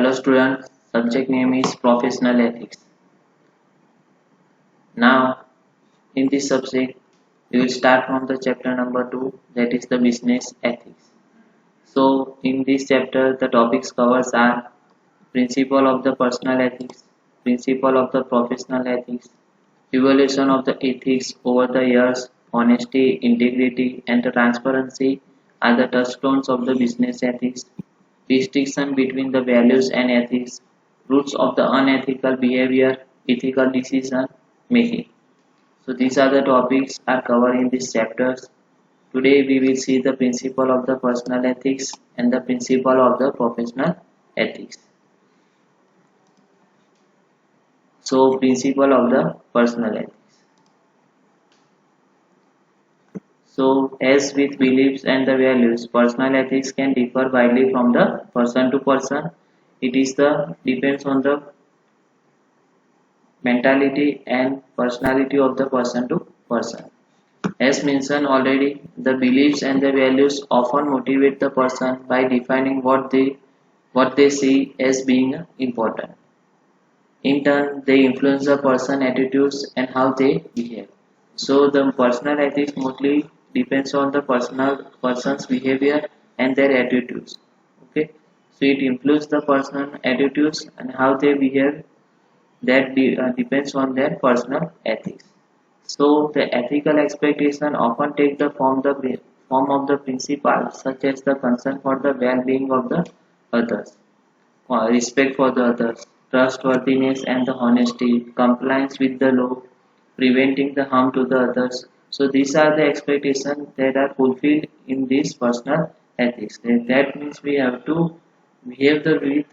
Hello students, subject name is professional ethics. Now in this subject we will start from the chapter number 2, that is the business ethics. So in this chapter the topics covers are principle of the personal ethics, principle of the professional ethics, evolution of the ethics over the years, honesty, integrity and transparency are the touchstones of the business ethics, distinction between the values and ethics, roots of the unethical behavior, ethical decision making. So these are the topics are covered in these chapters. Today we will see the principle of the personal ethics and the principle of the professional ethics. So principle of the personal ethics. So as with beliefs and the values, personal ethics can differ widely from the person to person. It is the depends on the mentality and personality of the person to person. As mentioned already, the beliefs and the values often motivate the person by defining what they see as being important. In turn, they influence the person attitudes and how they behave. So the personal ethics mostly depends on the person's behavior and their attitudes. Okay, so it influences the person attitudes and how they behave. That depends on their personal ethics. So the ethical expectation often take the form of the principles such as the concern for the well-being of the others, respect for the others, trustworthiness and the honesty, compliance with the law, preventing the harm to the others. So these are the expectations that are fulfilled in this personal ethics. That means we have to behave with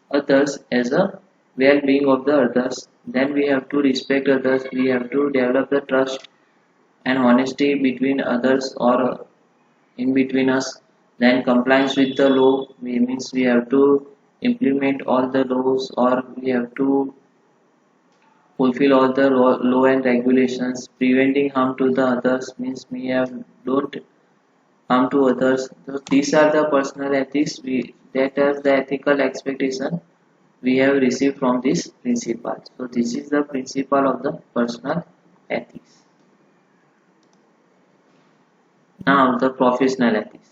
others as a well-being of the others. Then we have to respect others. We have to develop the trust and honesty between others or in between us. Then compliance with the law means we have to implement all the laws or we have to fulfill all the law and regulations. Preventing harm to the others means we have don't harm to others. So these are the personal ethics that are the ethical expectation we have received from this principle. So this is the principle of the personal ethics. Now the professional ethics.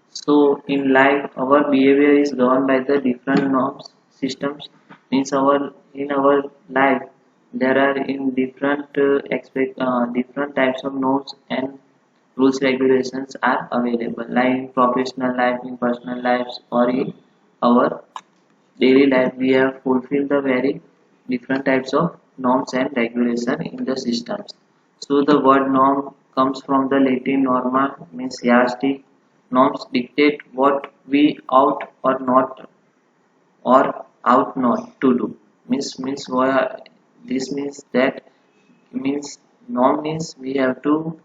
So in life our behavior is governed by the different norms systems. Means our life there are in different types of norms and rules regulations are available like in professional life, in personal lives or in our daily life we have fulfilled the very different types of norms and regulation in the systems. So the word norm comes from the Latin norma means yardstick. Norms dictate what we ought or not or ought not to do. This means that means norm means we have to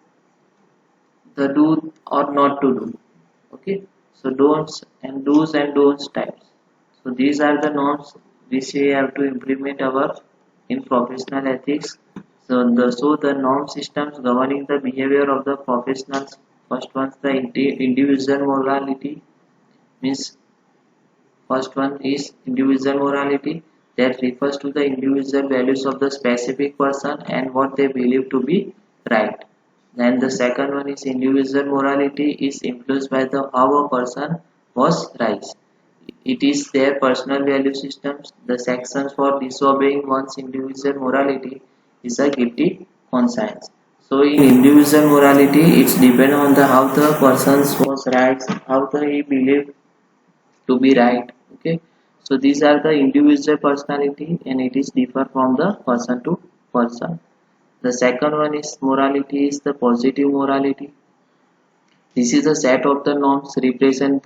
the do or not to do. Okay, so do's and don'ts types. So these are the norms which we have to implement our in professional ethics. So the norm systems governing the behavior of the professionals. First one the individual morality means first one is individual morality that refers to the individual values of the specific person and what they believe to be right. Then the second one is individual morality is influenced by the how a person was raised. It is their personal value systems. The sections for disobeying one's individual morality is a guilty conscience. So in individual morality, it's depend on the how the person was raised, how the he believed to be right. Okay. So these are the individual personality and it is differ from the person to person. The second one is morality is the positive morality. This is a set of the norms represent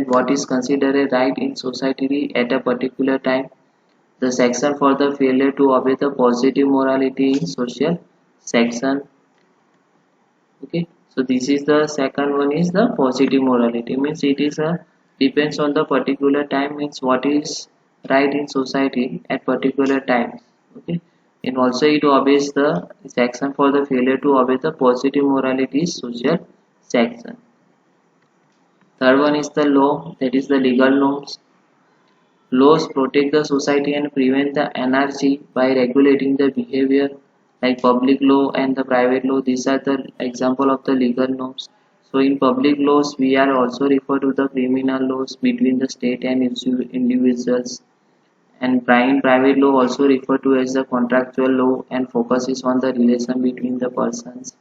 what is considered a right in society at a particular time. The section for the failure to obey the positive morality in social section. Okay, so this is the second one is the positive morality means it is a depends on the particular time means what is right in society at particular times. Okay, and also it obeys the section for the failure to obey the positive morality social section. Third one is the law, that is the legal norms. Laws protect the society and prevent the anarchy by regulating the behavior like public law and the private law. These are the example of the legal norms. So in public laws, we are also refer to the criminal laws between the state and individuals. And private law also referred to as the contractual law and focuses on the relation between the persons.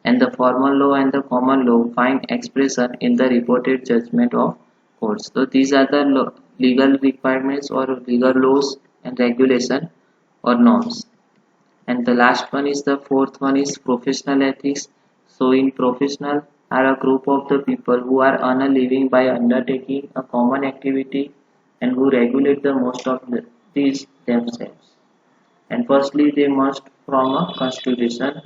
And the formal law and the common law find expression in the reported judgment of courts. So these are the legal requirements or legal laws and regulation or norms. And the last one is the fourth one is professional ethics. So in professional are a group of the people who are earn a living by undertaking a common activity and who regulate the most of these themselves. And firstly they must from a constitution,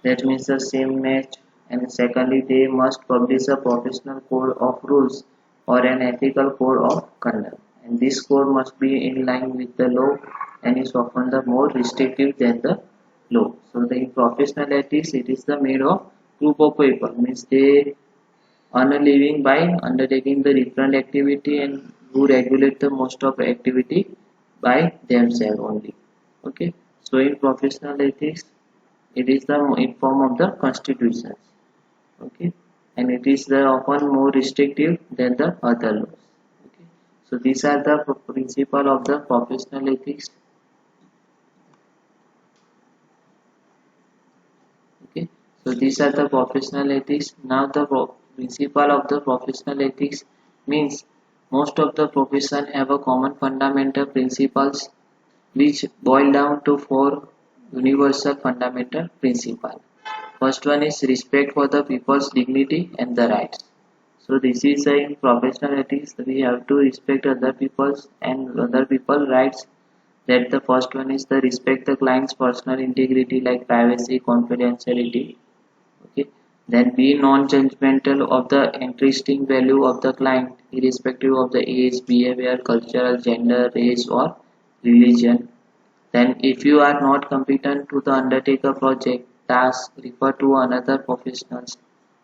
that means the same match. And secondly they must publish a professional code of rules or an ethical code of conduct, and this code must be in line with the law and is often the more restrictive than the law. So the professional ethics, it is the made of group of people, means they earn a living by undertaking the different activity and who regulate the most of activity by themselves only. Okay, so in professional ethics it is the in form of the constitutions. Okay, and it is the often more restrictive than the other laws. Okay, so these are the principle of the professional ethics. Okay, so these are the professional ethics. Now the principle of the professional ethics means most of the profession have a common fundamental principles which boil down to four universal fundamental principles. First one is respect for the people's dignity and the rights. So this is in professional ethics. We have to respect other people's and other people rights. That the first one is the respect the client's personal integrity like privacy, confidentiality. Okay. Then be non-judgmental of the interesting value of the client, irrespective of the age, behavior, cultural, gender, race, or religion. Then if you are not competent to the undertake a project, task, refer to another professionals.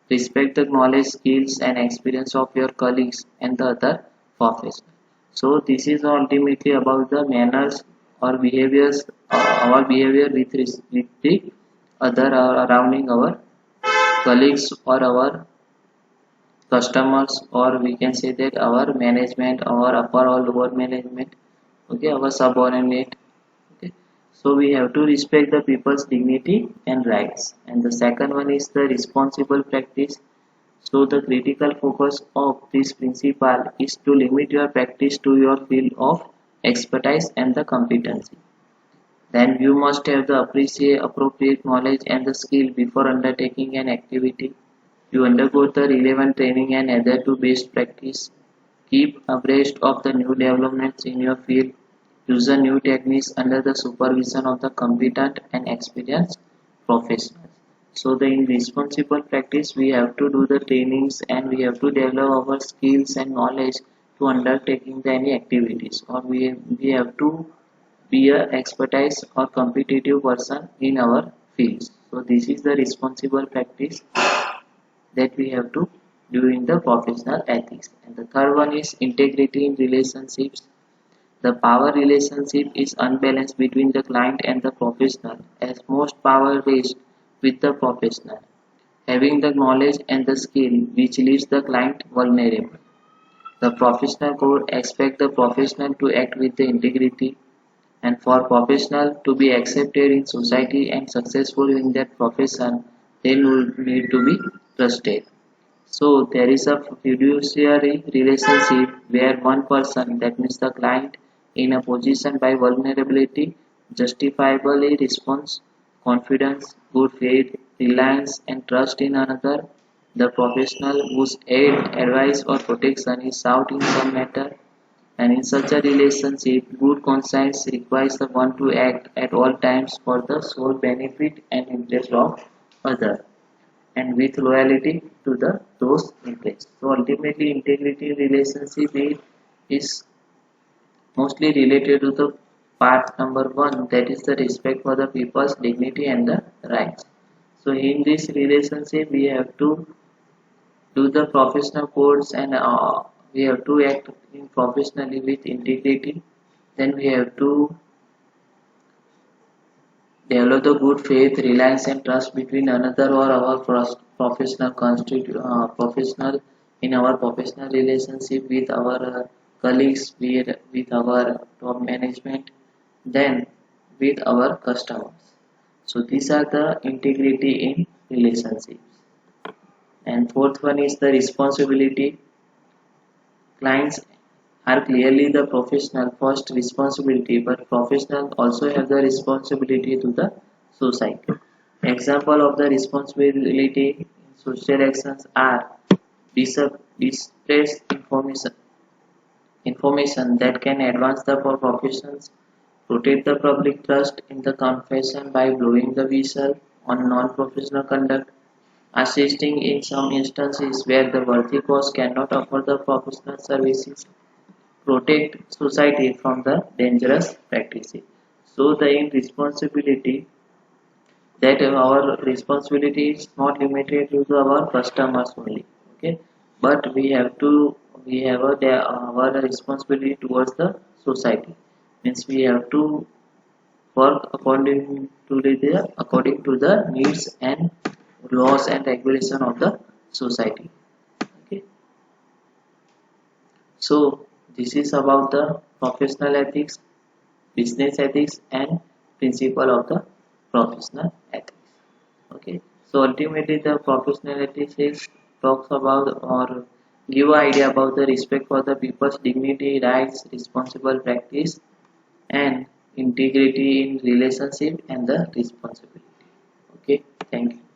Respect the knowledge, skills and experience of your colleagues and the other professionals. So this is ultimately about the manners or behaviors, our behavior with the other surrounding our colleagues or our customers, or we can say that our management, our upper or lower management, okay, our subordinate. Okay, so we have to respect the people's dignity and rights. And the second one is the responsible practice. So the critical focus of this principle is to limit your practice to your field of expertise and the competency. Then you must have the appropriate knowledge and the skill before undertaking an activity. You undergo the relevant training and adhere to best practice. Keep abreast of the new developments in your field. Use the new techniques under the supervision of the competent and experienced professionals. So the in responsible practice we have to do the trainings and we have to develop our skills and knowledge to undertaking the any activities, or we have to be a expertise or competitive person in our fields. So this is the responsible practice that we have to do in the professional ethics. And the third one is integrity in relationships. The power relationship is unbalanced between the client and the professional, as most power rests with the professional, having the knowledge and the skill which leaves the client vulnerable. The professional code expects the professional to act with the integrity, and for professional to be accepted in society and successful in their profession, they will need to be trusted. So there is a fiduciary relationship where one person, that means the client, in a position by vulnerability, justifiably responds confidence, good faith, reliance, and trust in another. The professional whose aid, advice, or protection is sought in some matter, and in such a relationship, good conscience requires the one to act at all times for the sole benefit and interest of other, and with loyalty to the those interests. So ultimately, integrity relationship is mostly related to the part number one, that is the respect for the people's dignity and the rights. So in this relationship, we have to do the professional codes and we have to act in professionally with integrity. Then we have to develop the good faith, reliance, and trust between another or our professional in our professional relationship with our colleagues, with our top management, then with our customers. So these are the integrity in relationships. And fourth one is the responsibility. Clients are clearly the professional first responsibility, but professionals also have the responsibility to the society. Example of the responsibility in social actions are displaced information that can advance the professions, protect the public trust in the confession by blowing the whistle on non-professional conduct, assisting in some instances where the worthy cause cannot offer the professional services, protect society from the dangerous practices. So the in responsibility that our responsibility is not limited to our customers only. Okay, but we have our responsibility towards the society. Means we have to work according to the needs and laws and regulation of the society. Okay, so this is about the professional ethics, business ethics, and principle of the professional ethics. Okay, so ultimately the professional ethics is talks about or give idea about the respect for the people's dignity, rights, responsible practice, and integrity in relationship and the responsibility. Okay, thank you.